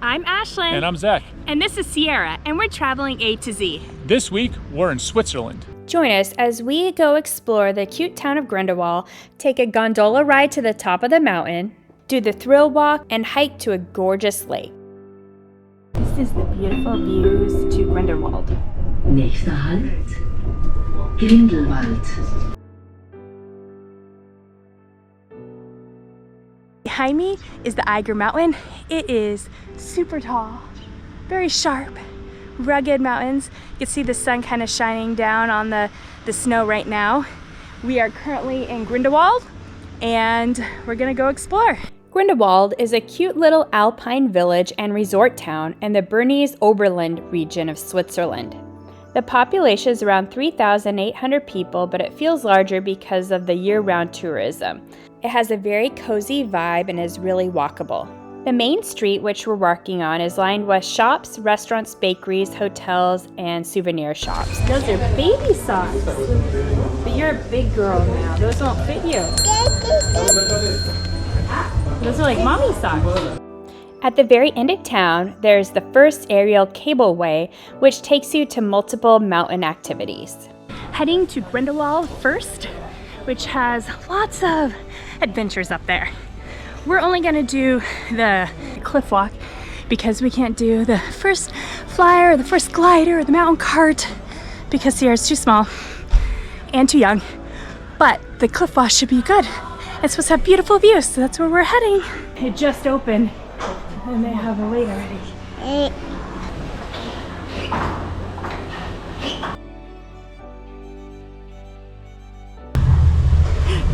I'm Ashlyn. And I'm Zach. And this is Sierra, and we're traveling A to Z. This week, we're in Switzerland. Join us as we go explore the cute town of Grindelwald, take a gondola ride to the top of the mountain, do the thrill walk, and hike to a gorgeous lake. This is the beautiful views to Grindelwald. Nächster Halt, Grindelwald. Behind me is the Eiger Mountain. It is super tall, very sharp, rugged mountains. You can see the sun kind of shining down on the snow right now. We are currently in Grindelwald, and we're gonna go explore. Grindelwald is a cute little Alpine village and resort town in the Bernese Oberland region of Switzerland. The population is around 3,800 people, but it feels larger because of the year-round tourism. It has a very cozy vibe and is really walkable. The main street, which we're walking on, is lined with shops, restaurants, bakeries, hotels, and souvenir shops. Those are baby socks, but you're a big girl now. Those won't fit you. Those are like mommy socks. At the very end of town, there's the first aerial cableway, which takes you to multiple mountain activities. Heading to Grindelwald First, which has lots of adventures up there. We're only gonna do the cliff walk because we can't do the first flyer or the first glider or the mountain cart because Sierra's too small and too young. But the cliff walk should be good. It's supposed to have beautiful views, so that's where we're heading. It just opened and they have a wait already.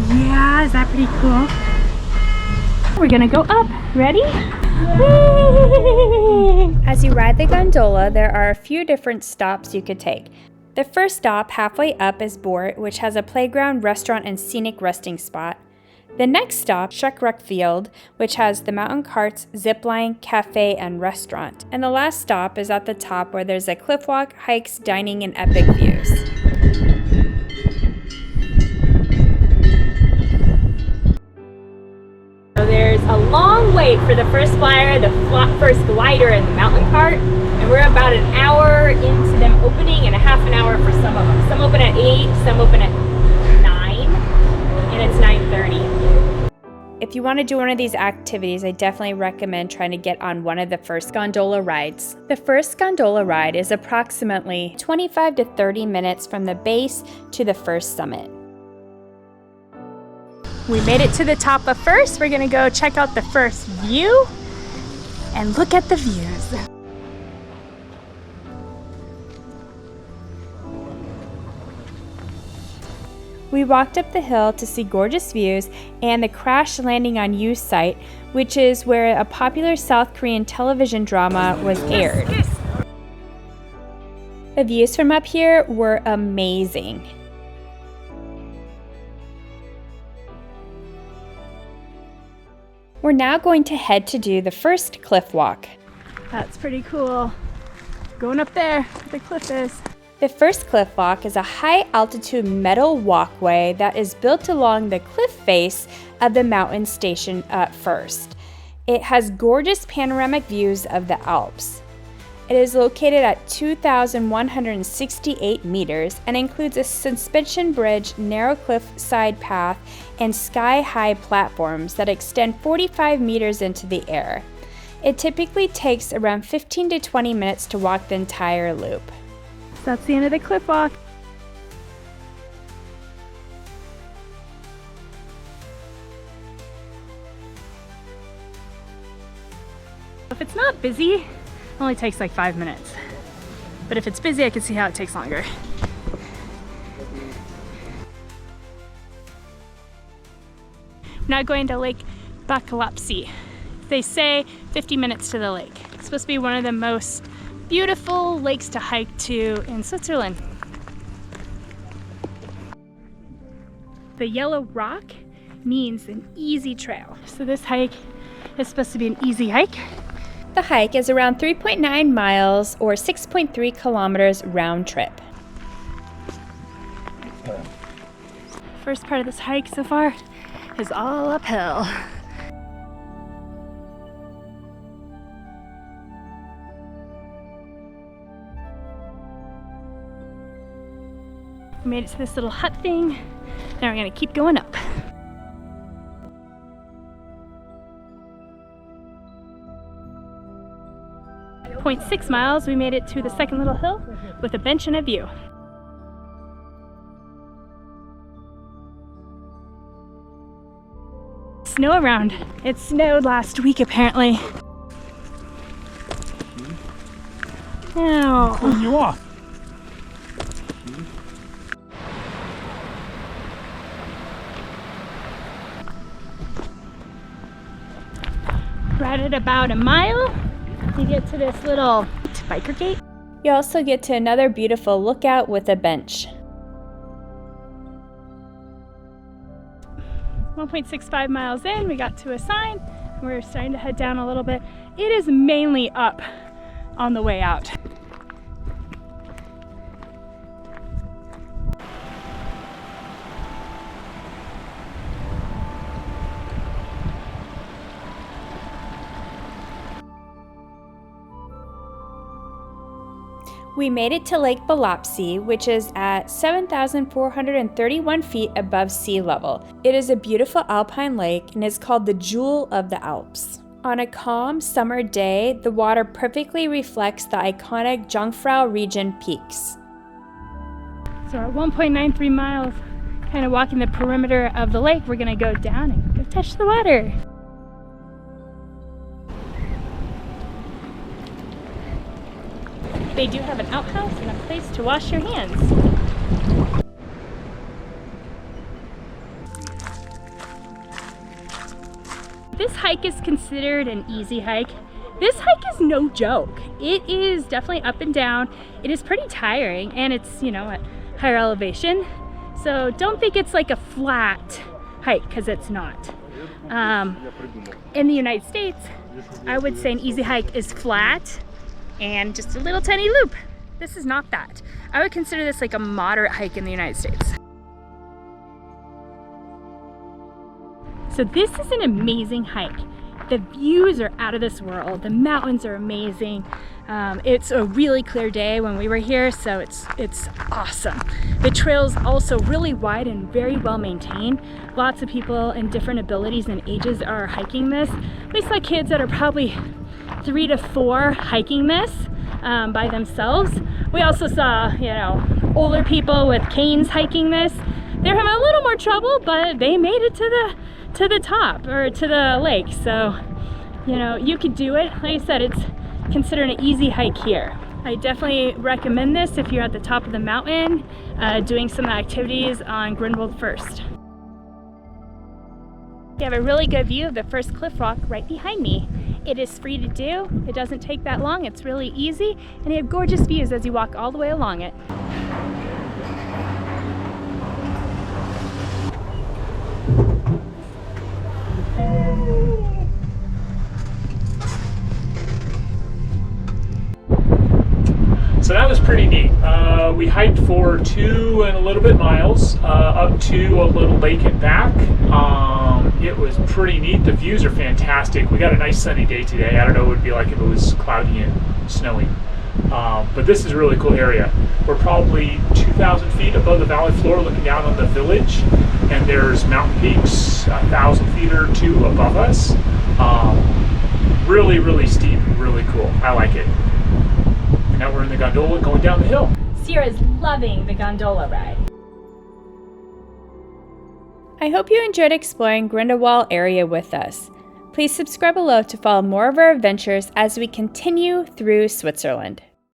Yeah, is that pretty cool? We're gonna go up. Ready? As you ride the gondola, there are a few different stops you could take. The first stop, halfway up, is Bort, which has a playground, restaurant, and scenic resting spot. The next stop, Field, which has the mountain carts, zipline, cafe, and restaurant. And the last stop is at the top where there's a cliff walk, hikes, dining, and epic views. So there's a long wait for the first flyer, the first glider, and the mountain cart. And we're about an hour into them opening and a half an hour for some of them. Some open at 8, some open at 9, and it's 9:30. If you want to do one of these activities, I definitely recommend trying to get on one of the first gondola rides. The first gondola ride is approximately 25 to 30 minutes from the base to the first summit. We made it to the top of First. We're gonna go check out the first view and look at the views. We walked up the hill to see gorgeous views and the crash landing on you site, which is where a popular South Korean television drama was aired. The views from up here were amazing. We're now going to head to do the first cliff walk. That's pretty cool. Going up there where the cliff is. The first cliff walk is a high-altitude metal walkway that is built along the cliff face of the mountain station at First. It has gorgeous panoramic views of the Alps. It is located at 2,168 meters and includes a suspension bridge, narrow cliffside path, and sky-high platforms that extend 45 meters into the air. It typically takes around 15 to 20 minutes to walk the entire loop. So that's the end of the cliff walk. If it's not busy, it only takes like 5 minutes. But if it's busy, I can see how it takes longer. Now going to Lake Bachalpsee. They say 50 minutes to the lake. It's supposed to be one of the most beautiful lakes to hike to in Switzerland. The yellow rock means an easy trail. So this hike is supposed to be an easy hike. The hike is around 3.9 miles or 6.3 kilometers round trip. First part of this hike so far is all uphill. We made it to this little hut thing. Now we're gonna keep going up. .6 miles, we made it to the second little hill with a bench and a view. Snow around. It snowed last week apparently. Ow. Pulling you off. Right at about a mile, you get to this little biker gate. You also get to another beautiful lookout with a bench. 1.65 miles in, we got to a sign. We're starting to head down a little bit. It is mainly up on the way out. We made it to Lake Bachalpsee, which is at 7,431 feet above sea level. It is a beautiful alpine lake and is called the Jewel of the Alps. On a calm summer day, the water perfectly reflects the iconic Jungfrau region peaks. So at 1.93 miles, kind of walking the perimeter of the lake, we're gonna go down and go touch the water. They do have an outhouse and a place to wash your hands. This hike is considered an easy hike. This hike is no joke. It is definitely up and down. It is pretty tiring and it's, you know, at higher elevation. So don't think it's like a flat hike, because it's not. In the United States, I would say an easy hike is flat and just a little tiny loop. This is not that. I would consider this like a moderate hike in the United States. So this is an amazing hike. The views are out of this world. The mountains are amazing. It's a really clear day when we were here, so it's awesome. The trail's also really wide and very well maintained. Lots of people in different abilities and ages are hiking this. We saw kids that are probably 3 to 4 hiking this by themselves. We also saw, you know, older people with canes hiking this. They're having a little more trouble, but they made it to the top, or to the lake. So, you know, you could do it. Like I said, it's considered an easy hike here. I definitely recommend this if you're at the top of the mountain doing some activities on Grindelwald First. You have a really good view of the first cliff rock right behind me. It is free to do. It doesn't take that long. It's really easy, and you have gorgeous views as you walk all the way along it. So that was pretty neat. We hiked for 2 and a little bit miles up to a little lake and back. It was pretty neat. The views are fantastic. We got a nice sunny day today. I don't know what it would be like if it was cloudy and snowy. But this is a really cool area. We're probably 2,000 feet above the valley floor looking down on the village, and there's mountain peaks 1,000 feet or 2 above us. Really, really steep, really cool. I like it. And now we're in the gondola going down the hill. Sierra's loving the gondola ride. I hope you enjoyed exploring Grindelwald area with us. Please subscribe below to follow more of our adventures as we continue through Switzerland.